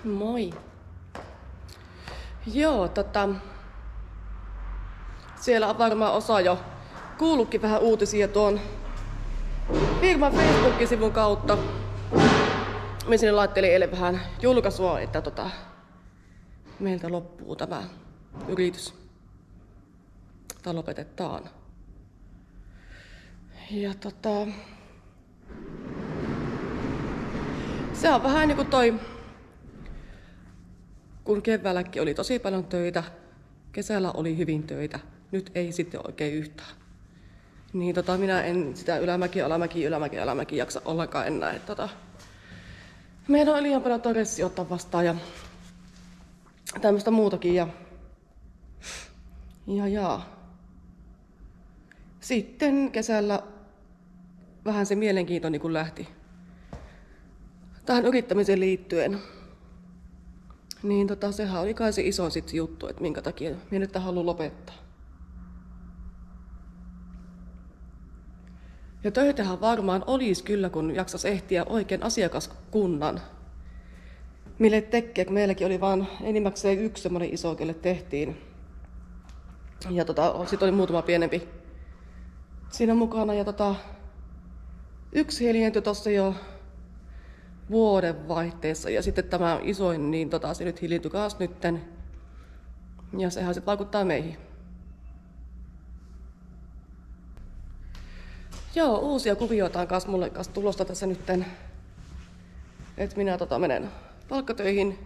Moi. Joo, siellä on varmaan osa jo kuullutkin vähän uutisia tuon firman Facebook-sivun kautta. Mä sinne laittelin eilen vähän julkaisua, että meiltä loppuu tämä yritys. Tai lopetetaan. Ja se on vähän niinku kun keväälläkin oli tosi paljon töitä, kesällä oli hyvin töitä, nyt ei sitten oikein yhtään. Niin minä en sitä ylämäki jaksa ollenkaan enää. Meidän on liian paljon toressia ottaa vastaan ja tämmöistä muutakin. Ja. Sitten kesällä vähän se mielenkiinto niin kun lähti tähän yrittämiseen liittyen. Niin sehän oli kai se iso sit juttu, että minkä takia minä nyt haluan lopettaa. Ja töitähän varmaan olisi kyllä, kun jaksas ehtiä oikein asiakaskunnan. Mille tekee, kun meilläkin oli vaan enimmäkseen yksi semmoinen iso, kelle tehtiin. Ja sitten oli muutama pienempi siinä mukana. Ja yksi hiljentyi tossa jo vuodenvaihteessa. Ja sitten tämä isoin, niin se nyt hiljentyi taas nytten. Ja sehän sitten vaikuttaa meihin. Joo, uusia kuvioita on kanssa mulle kanssa tulosta tässä nytten. Et minä menen palkkatöihin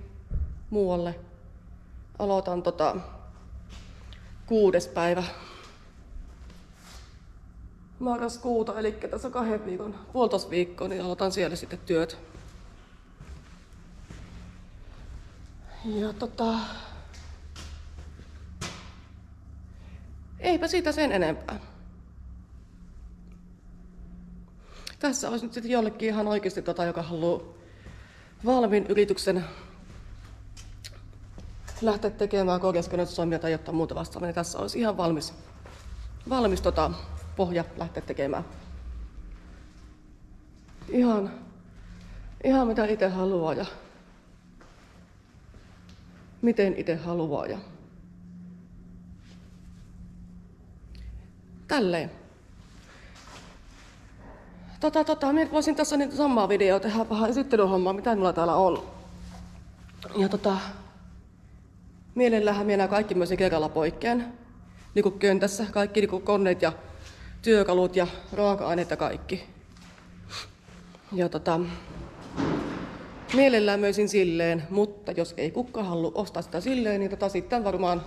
muualle. Aloitan 6. päivä marraskuuta, eli tässä on 1,5 viikkoa, niin aloitan siellä sitten työt. Ja eipä siitä sen enempää. Tässä olisi nyt sitten jollekin ihan oikeasti joka haluaa valmiin yrityksen lähteä tekemään korjauskonnettosoimia tai jotain muuta vastaavaa, niin tässä olisi ihan valmis pohja lähteä tekemään. Ihan mitä itse haluaa ja miten itse haluaa ja tälleen. Minä voisin tässä niitä samaa videoa tehdä vähän esittelyhommaa, mitä minulla täällä on. Ja mielellähän minä kaikki myös kerralla poikkeen. Niinku köntässä, kaikki niinku koneet ja työkalut ja raaka-aineet ja kaikki. Ja mielellään möisin silleen, mutta jos ei kukaan halua ostaa sitä silleen, niin sitten varmaan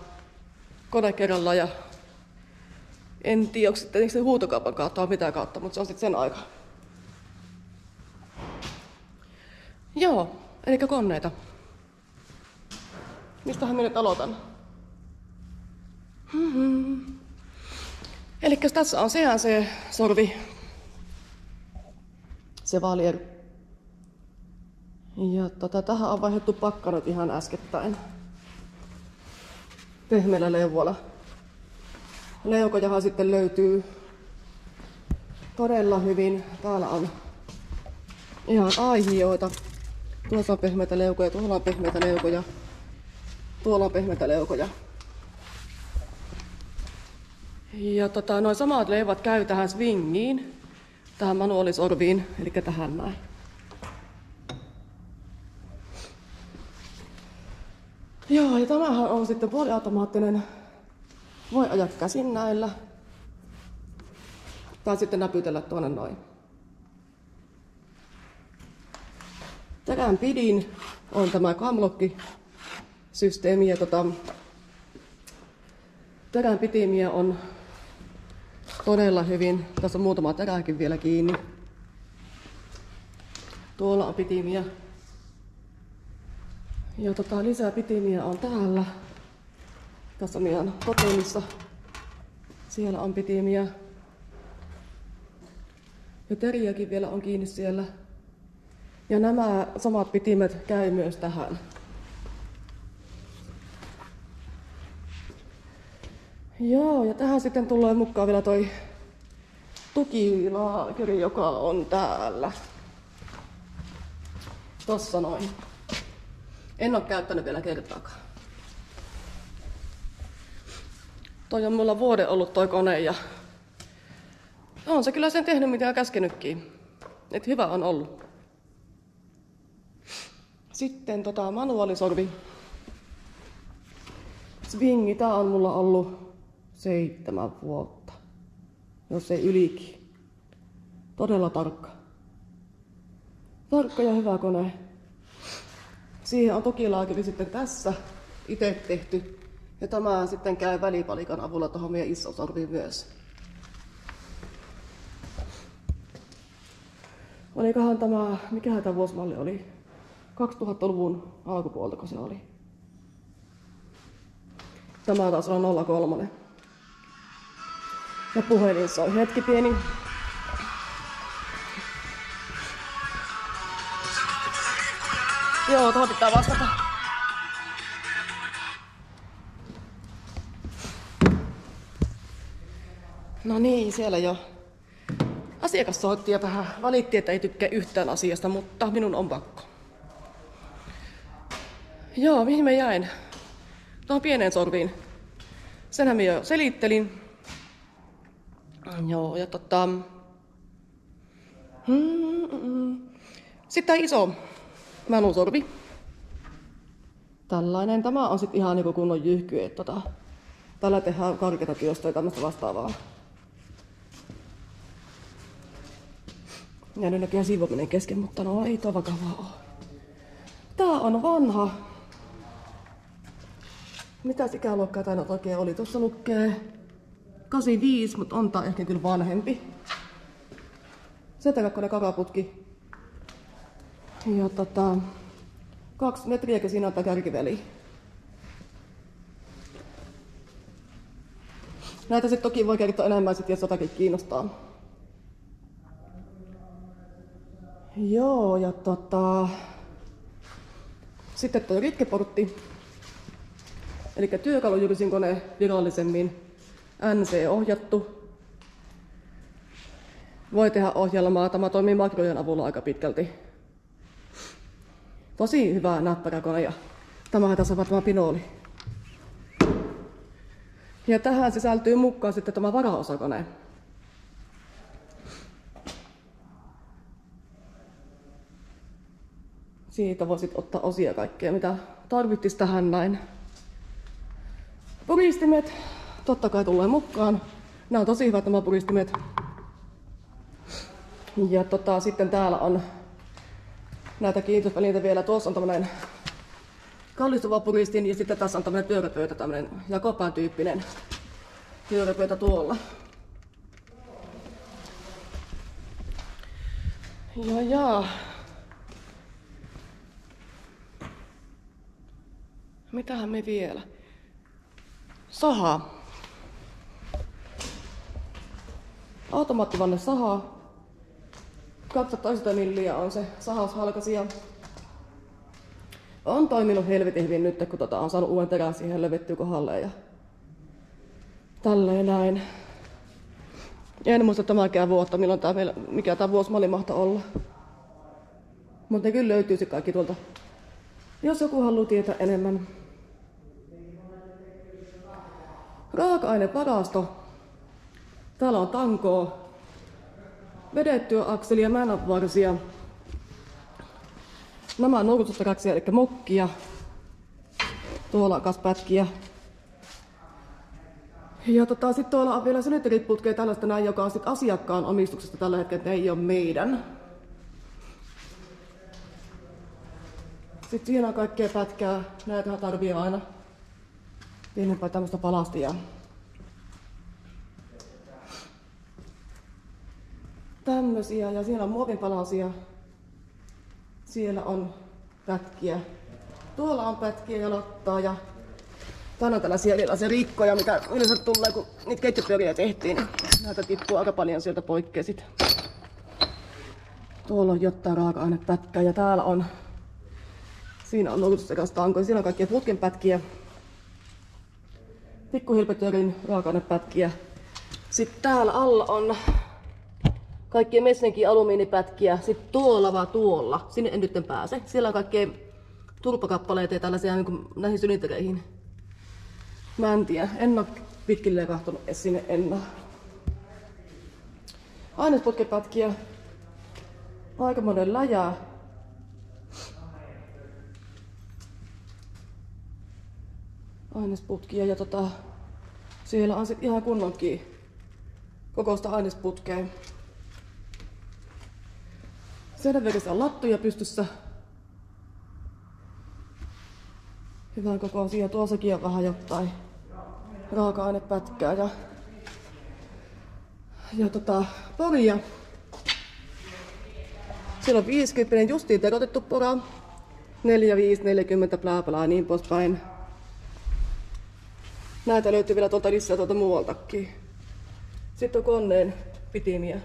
kone kerrallaan ja en tiedä, onko sitten se huutokaupan kautta vai mitä kautta, mutta se on sitten sen aika. Joo, eli koneita. Mistähän minä nyt aloitan? Eli tässä on se sorvi. Se Valier. Ja tähän on vaihdettu pakkanut ihan äskettäin. Pehmeällä leuvolla. Leukojahan sitten löytyy todella hyvin. Täällä on ihan aihioita. Tuossa on pehmeitä leukoja, tuolla on pehmeitä leukoja. Tuolla on pehmeitä leukoja. Ja noin samat leivot käy tähän swingiin, tähän manuaalisorviin, eli tähän näin. Joo, ja tämähän on sitten puoliautomaattinen. Voi ajaa käsin näillä. Tai sitten näpytellä tuonne noin. Terän pidin on tämä Camlock-systeemi ja terän pitimiä on todella hyvin. Tässä on muutama teräkin vielä kiinni. Tuolla on pitimiä. Ja lisää pitimiä on täällä. Tässä on ihan koteimissa. Siellä on pitimiä. Ja teriäkin vielä on kiinni siellä. Ja nämä samat pitimet käy myös tähän. Joo, ja tähän sitten tulee mukaan vielä toi tukilaakeri, joka on täällä. Tossa noin. En ole käyttänyt vielä kertaakaan. Toi on mulla vuoden ollut toi kone ja on se kyllä sen tehnyt mitä on käskenytkin. Et hyvä on ollut. Sitten manuaalisorvi. Swingi, tää on mulla ollut 7 vuotta. Jos ei ylikin. Todella tarkka. Tarkka ja hyvä kone. Siihen on tukilaakevi sitten tässä itse tehty. Ja tämä sitten käy välipalikan avulla tuohon meidän isosorviin myös. Olikohan tämä, mikähän tämä vuosimalli oli? 2000-luvun alkupuolta, se oli. Tämä taas on 03. Ja puhelin soi. Hetki pieni. Joo, tuohon pitää vastata. No niin, siellä jo asiakas soitti ja vähän valitti, että ei tykkää yhtään asiasta, mutta minun on pakko. Joo, mihin mä jäin? Tuohon pieneen sorviin. Senhän minä jo selittelin. Joo, ja Sitten tää iso manusorvi. Tällainen. Tämä on sit ihan niinku kunnon jyhky, että tällä tehdään karkeata työstä ja tämmöstä vastaavaa. Ja nyt näköjään siivominen kesken, mutta no ei toi vakavaa oo. Tää on vanha. Mitäs ikäluokkaa tää nyt oikein oli? Tuossa lukee 85, mutta on tää ehkä kyllä vanhempi. Setäkakkonen kakaputki. Ja 2 metriäkin siinä on tää kärkiveli. Näitä sit toki voi kertoa enemmän sit, jos jotakin kiinnostaa. Joo, ja sitten tuo ritkeportti. Eli työkalujyrsin kone virallisemmin. NC-ohjattu. Voi tehdä ohjelmaa. Tämä toimii makrojen avulla aika pitkälti. Tosi hyvä näppärä kone ja tämähän tässä on tämä pinooli. Ja tähän sisältyy mukaan sitten tämä varaosakone. Siitä voisit ottaa osia kaikkea, mitä tarvittis tähän näin. Puristimet totta kai tulee mukaan. Nämä on tosi hyvät nämä puristimet. Ja sitten täällä on näitä kiinnitysvälineitä vielä. Tuossa on tämmönen kallistuva puristin ja sitten tässä on tämmönen pyöräpöytä, tämmönen jakopään tyyppinen pyöräpöytä tuolla. Ja. Mitähän me vielä? Saha. Automaattivanne saha. 12 milliä on se sahaushalkaisija. On toiminut helvetin hyvin nyt, kun on saanut uuden terän siihen lövettyä kohdalle ja tälleen näin. En muista tämäkään vuotta, milloin mikä tämä vuosimalli mahtaa olla. Mutta ne kyllä löytyy se kaikki tuolta, jos joku haluaa tietää enemmän. Raaka-ainevarasto. Täällä on tankoa, vedettyä akselia, männänvarsia. Nämä on nurkutusraksia, eli mokkia. Tuolla on kas pätkiä. Ja sitten tuolla on vielä sylinteriputkeja tällaista näin, joka on sit asiakkaan omistuksesta tällä hetkellä, että ei ole meidän. Sitten siinä on kaikkea pätkää. Näitähän tarvii aina pienempää tämmöistä palastia. Tämmösiä ja siellä on muovinpalasia. Siellä on pätkiä. Tuolla on pätkiä ja lattaa ja täällä on tällaisia erilaisia rikkoja, mitä yleensä tulee, kun niitä ketjupyöriä tehtiin. Näitä tippuu aika paljon sieltä poikkea sit. Tuolla on jotain raaka-ainepätkää ja täällä on, siinä on nurkutustankoja, siinä on kaikkia putkenpätkiä. Pikkuhilpetyörin raaka-ainepätkiä. Sitten täällä alla on kaikkia Messenkin alumiinipätkiä. Sitten tuolla vaan tuolla, sinne en nyt pääse. Siellä on kaikkea turpakappaleita ja tällaisia niin kuin näihin sylintereihin. Mä en tiedä, en oo pitkilleen kahtonut edes sinne enää. Ainesputkipätkiä. Aikamoinen läjää. Ainesputkia ja siellä on sit ihan kunnonkin kokoista ainesputkea. Sen verran on lattuja pystyssä. Hyvän kokoisia. Tuossakin on vähän jotain raaka-ainepätkää ja poria. Siellä on 50 justiin terotettu pora. 45, 40 blaa blaa niin poispäin. Näitä löytyy vielä tuolta lisää muualtakin. Sitten on koneen pitimiä.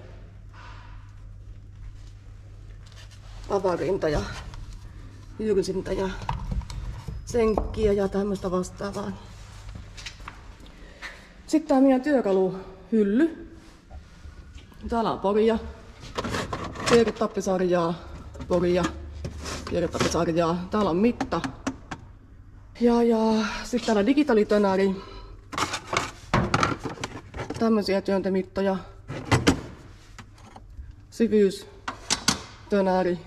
Avarinta ja jyrsintä ja senkkiä ja tämmöistä vastaavaa. Sitten tää meidän työkaluhylly. Täällä on poria, kierretappisarjaa, poria, kierretappisarjaa. Täällä on mitta. Ja sitten täällä on digitaalitönäri. Tämmösiä työntömittoja. Syvyystönäri.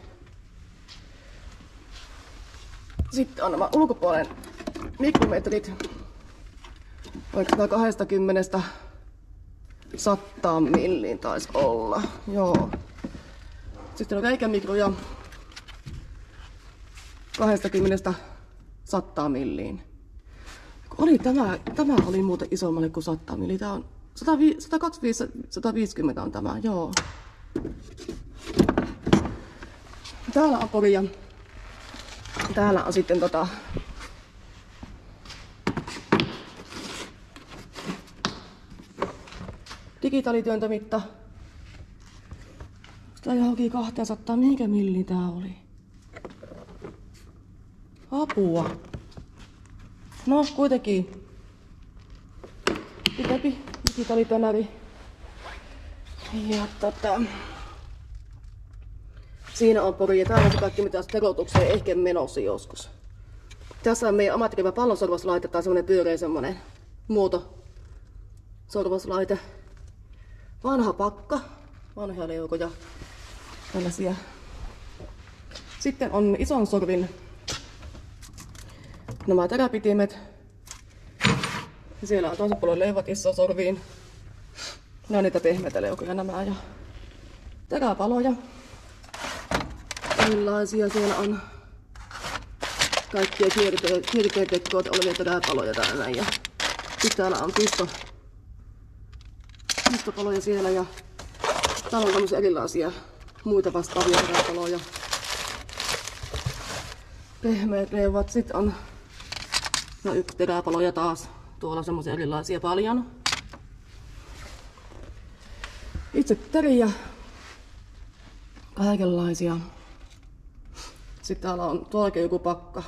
Sitten on nämä ulkopuolen mikrometrit. Oikeastaan 20 100 milliin taisi olla. Joo. Sitten on reikämikroja 20 100 milliin. Oli tämä oli muuten isommalle kuin 100 milliin. Tää on 125 150 on tämä, joo. Täällä on poria. Täällä on sitten digitaalityöntömitta. Tää johonkin 200, minkä milli tää oli? Apua. No, kuitenkin. Pitempi digitaalitönäri. Ja siinä on pori ja täällä on kaikki mitä terotukseen ehkä menossa joskus. Tässä on meidän ammattiryhmä pallonsorvaslaite tai semmonen pyöreä semmonen muotosorvaslaite. Vanha pakka, vanhoja leukoja, tällaisia. Sitten on ison sorvin nämä teräpitimet. Siellä on toisen puolella leivot iso sorviin. Nämä on niitä pehmeitä leukoja nämä ja teräpaloja. Erilaisia siellä on kaikkia kierteen tekkoot olevia teräpaloja täällä ja sitten täällä on pistopaloja siellä ja täällä on tämmöisiä erilaisia muita vastaavia teräpaloja. Pehmeät leuvat. Sitten on yksi teräpaloja taas. Tuolla on semmoisia erilaisia paljon. Itse teriä. Kaikenlaisia. Sitten täällä on tuollakin joku pakka.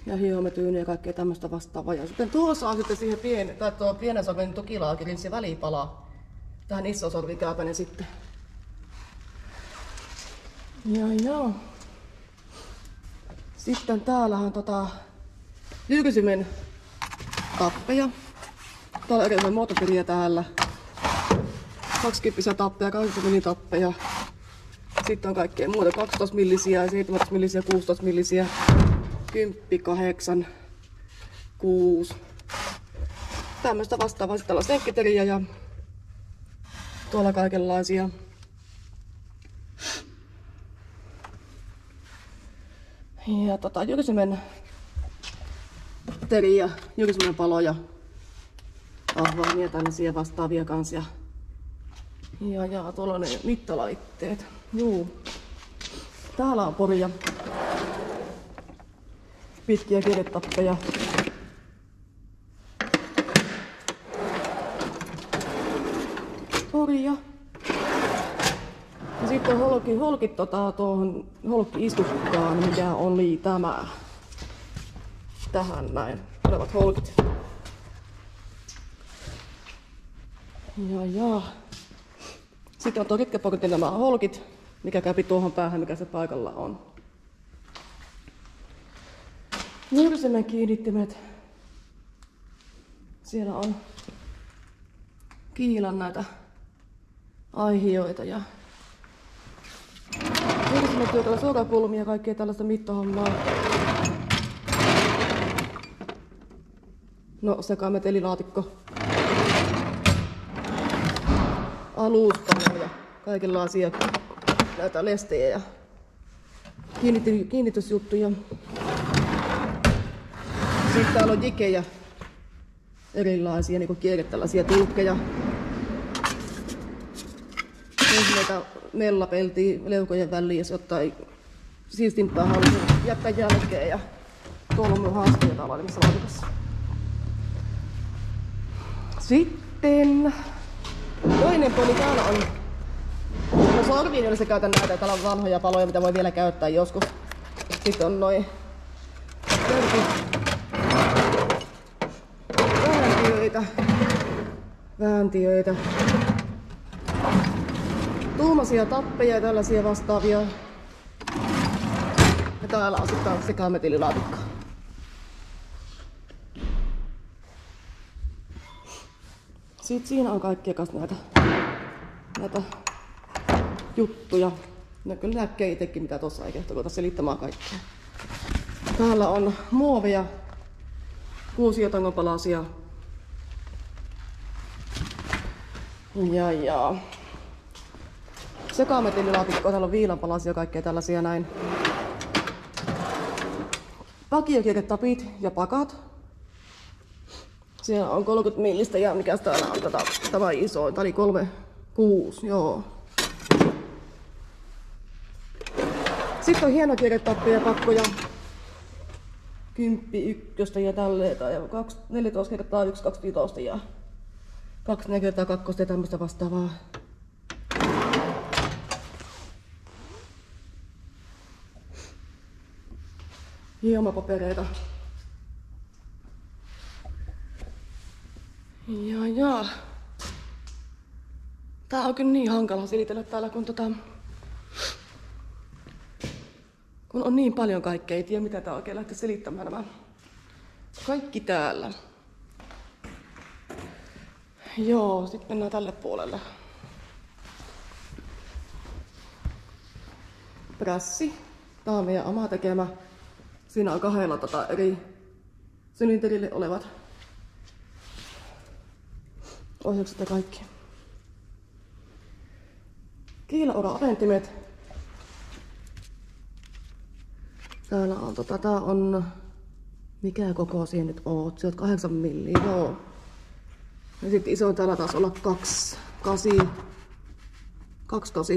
Ja hiometyyni ja kaikkea tämmöistä vastaavaa. Ja sitten tuossa on sitten siihen pienen sorven tukilaakerin se välipala. Tähän iso sorvikääpäinen sitten. Ja. Sitten täällä on jyrsimen tappeja. Täällä on erilaisia muotoperiä täällä. 20 tappeja, 80 tappeja. Sitten on kaikkea muuta 12 millisiä, 17 millisiä, 16 millisiä, 10, 8, 6. Tämmöistä vastaavaa. Sitten täällä on senkkiteriä ja tuolla kaikenlaisia. Ja jyrsimen teriä, jyrsimen paloja, ahvaimia tällaisia vastaavia kanssa. Ja tuolla on ne mittalaitteet. Juu. Täällä on poria. Pitkiä kirjetappeja. Poria. Ja sitten on holkit tuohon holkki-istukkaan, mikä oli tämä. Tähän näin olevat holkit. Ja. Sitten on tuo kitkeportin nämä holkit, mikä käy tuohon päähän, mikä se paikalla on. Nyrsimen kiinnittimet. Siellä on Kiilan näitä aihioita ja nyrsimen työtä suorakulmia ja kaikkea tällaista mittohommaa. No, sekametelilaatikko. Alusta ja kaikenlaisia näitä lestejä ja kiinnitysjuttuja. Sitten täällä on jikejä, erilaisia niin kierretällaisia tulkkeja. Näitä mellapeltiä leukojen väliin, jos jotain siistimpää haluaa jättää jälkeen. Ja tuolla on minun haasteja täällä olemassa laatikossa. Sitten toinen poli täällä on. No sorviin yleensä käytän näitä, täällä on vanhoja paloja, mitä voi vielä käyttää joskus. Sitten on noin vääntiöitä. Tuumaisia tappeja ja tällaisia vastaavia. Ja täällä on sitten sekametililaatikko. Sitten siinä on kaikkia näitä juttuja. No kyllä näkee itsekin mitä tossa ei kehto selittämään kaikkea. Täällä on muoveja, kuusiotangopalasia. Ja sekametililaatikko, täällä on viilanpalasia ja kaikkea tällaisia näin. Vakiokirjetapit ja pakat. Siellä on 30 millistä ja mikäs täällä on tämä iso, tää oli 3,6, joo. Sitten on hienokirjetappeja ja pakkoja. 10 ykköstä ja tälleen, ja 14 kertaa 1, 25 ja 2 kertaa 2 ja tämmöistä vastaavaa. Hiomapapereita. Ja. Tää on kyllä niin hankala selitellä täällä, kun on niin paljon kaikkea, ei tiedä mitä tää oikein lähtee selittämään nämä. Kaikki täällä. Joo, sitten mennään tälle puolelle. Prässi. Tää on meidän oma tekemä. Siinä on 2 eri sylinterille olevat ohjaukset ja kaikki. Kiila-ora-aventimet. Täällä on tää on mikä koko siihen nyt oot? Se on 8 milliä, joo. Ja sitten iso täällä taas olla 2,8,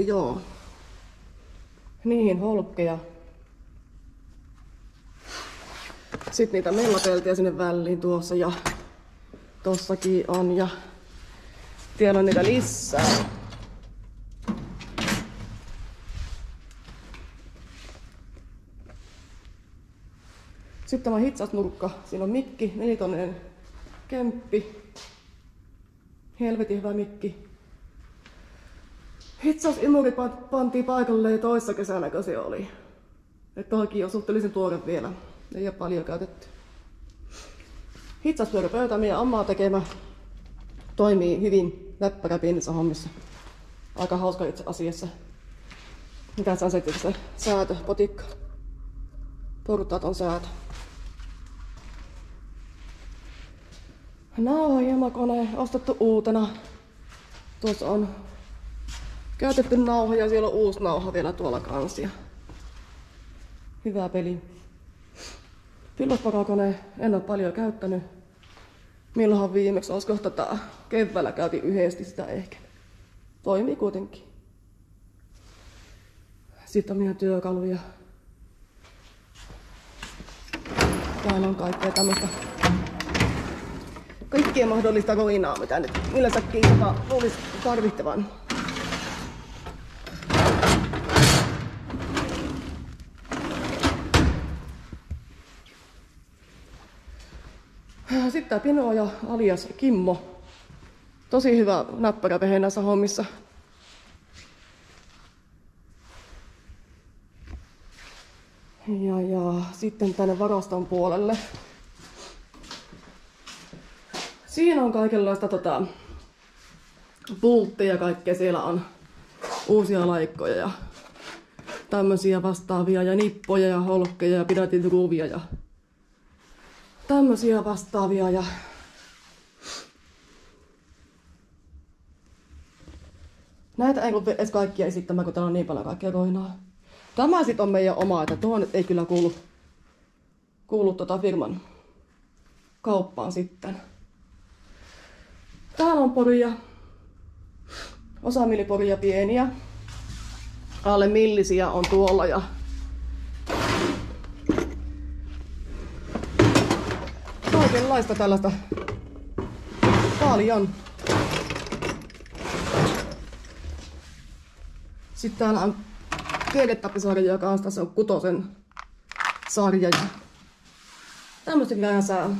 joo. Niihin holkkeja. Sitten niitä mellapeltiä sinne väliin tuossa ja tossakin on ja siellä on niitä lisää. Sitten tämä hitsasnurkka. Siinä on mikki, 4-toninen kemppi. Helvetin hyvä mikki. Hitsasimuri pantiin paikalleen toissa kesänä, se oli. Et toikin on suhteellisen tuore vielä. Ei ole paljon käytetty. Hitsaspyöräpöytä meidän ammaa tekemä. Toimii hyvin läppärä pienissä hommissa. Aika hauska itse asiassa. Mitä sä ansaittiin se säätö, potikka. Portaat on säätö. Nauhahiemakone ostettu uutena. Tuossa on käytetty nauha ja siellä on uusi nauha vielä tuolla kanssa. Hyvä peli. Pillospakakone en ole paljon käyttänyt. Milloinhan viimeksi olisi kohta keväällä käytiin yhdesti sitä ehkä. Toimii kuitenkin. Sitten on meidän työkaluja. Täällä on kaikkea tämmöistä. Kaikkea mahdollista roinaa, mitä nyt yleensäkin luulisi tarvittavan. Sitten tää Pinoja alias Kimmo. Tosi hyvä näppärävehe näissä hommissa. Ja sitten tänne varaston puolelle. Siinä on kaikenlaista pultteja ja kaikkea. Siellä on uusia laikkoja ja tämmösiä vastaavia ja nippoja ja holkkeja ja pidätinruuvia ja tämmösiä vastaavia. Ja näitä ei rupea edes kaikkia esittämään, kun täällä on niin paljon kaikkea roinaa. Tämä sit on meidän oma, että tuohon nyt ei kyllä kuulu firman kauppaan sitten. Täällä on poria. Osamilliporia pieniä. Alle millisiä on tuolla ja kaikenlaista tällaista paljon. Sitten täällä on keeketappisarja, joka on tässä 6 sarja ja tämmöistä känsää.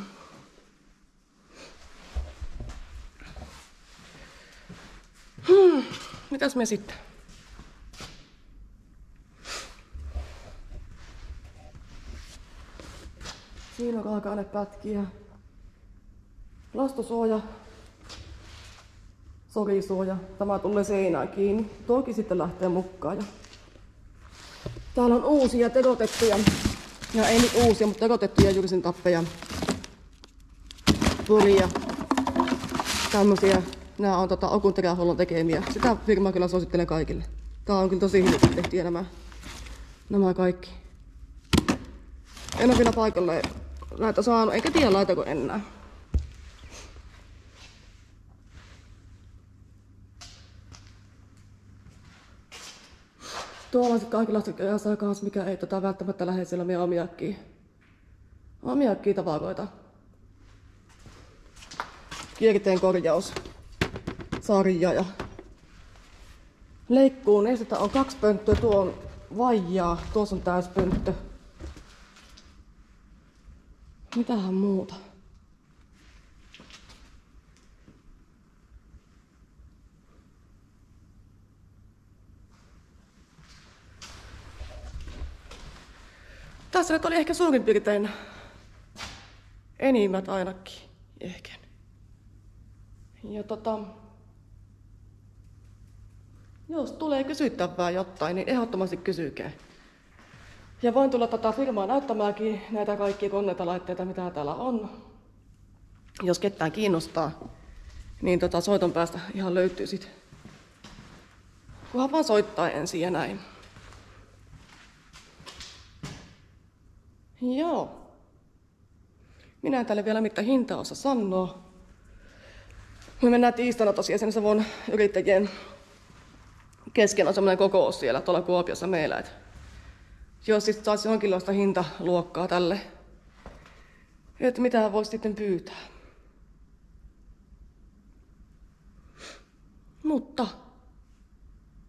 Mitäs me sitten? Siinä on raaka-ainepätkiä. Lastosuoja. Sorisuoja. Tämä tulee seinään kiinni. Toki sitten lähtee mukaan. Täällä on uusia terotettuja. Ja ei nyt uusia, mutta terotettuja jyrsin tappeja. Puria. Tämmösiä. Nämä on Okun Terähuollon tekemiä. Sitä firmaa kyllä suosittelen kaikille. Tää on kyllä tosi hyvin tehtyjä nämä kaikki. En ole vielä paikalle näitä saanut, enkä tiedä laitako enää. Tuolla on sitten kaikenlaista käsää kanssa, mikä ei välttämättä lähde siellä meidän omiakkiin tavaroita. Kierteen korjaus. Sarja ja leikkuun nestettä on 2 pönttöä, tuo on vaijaa, tuossa on täyspönttö. Mitähän muuta? Tässä nyt oli ehkä suurin piirtein enimmät ainakin. Ehkä. Ja jos tulee kysyttävää jotain, niin ehdottomasti kysykää. Ja voin tulla firmaa näyttämäänkin näitä kaikkia koneita laitteita, mitä täällä on. Jos ketään kiinnostaa, niin soiton päästä ihan löytyy sit. Kunhan vaan soittaa ensin ja näin. Joo. Minä en tälle vielä mitään hintaa osaa sanoa. Me mennään tiistaina tosiaan sen Savon yrittäjien kesken on semmoinen kokous siellä tuolla Kuopiossa meillä. Jos sitten saisi jonkinlaista hintaluokkaa tälle, että mitä voisi sitten pyytää. Mutta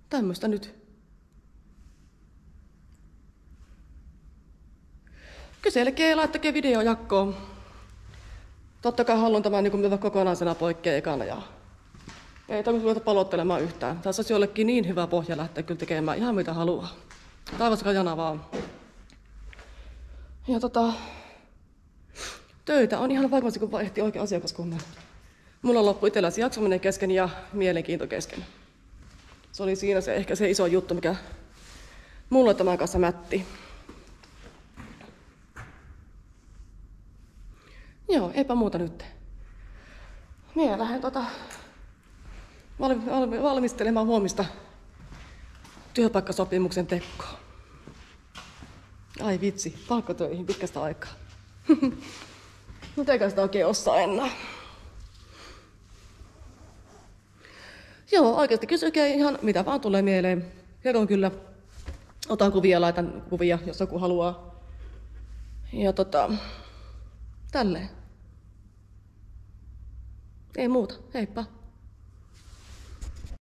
tämmöistä nyt. Kyselkää ja laittakaa videojakkoon. Totta kai haluan tämän niin myydä kokonaisena poikkeen ekana. Ja ei tarvitse ruveta palottelemaan yhtään. Tässä olisi jollekin niin hyvä pohja lähteä kyllä tekemään ihan mitä haluaa. Taivas rajana vaan. Ja töitä on ihan varmasti, kun vaihti oikein asiakaskunnan. Mulla loppui itselläsi jaksaminen kesken ja mielenkiinto kesken. Se oli siinä ehkä se iso juttu, mikä mulla tämän kanssa mätti. Joo, eipä muuta nyt. Minä lähden valmistelemaan huomista työpaikkasopimuksen tekoa. Ai vitsi, palkkatöihin pitkästä aikaa. Mitenkä sitä oikein osaa enää? Joo, oikeasti kysykää ihan mitä vaan tulee mieleen. Kerron kyllä. Otan kuvia, laitan kuvia, jos joku haluaa. Ja tälleen. Ei muuta, heippa.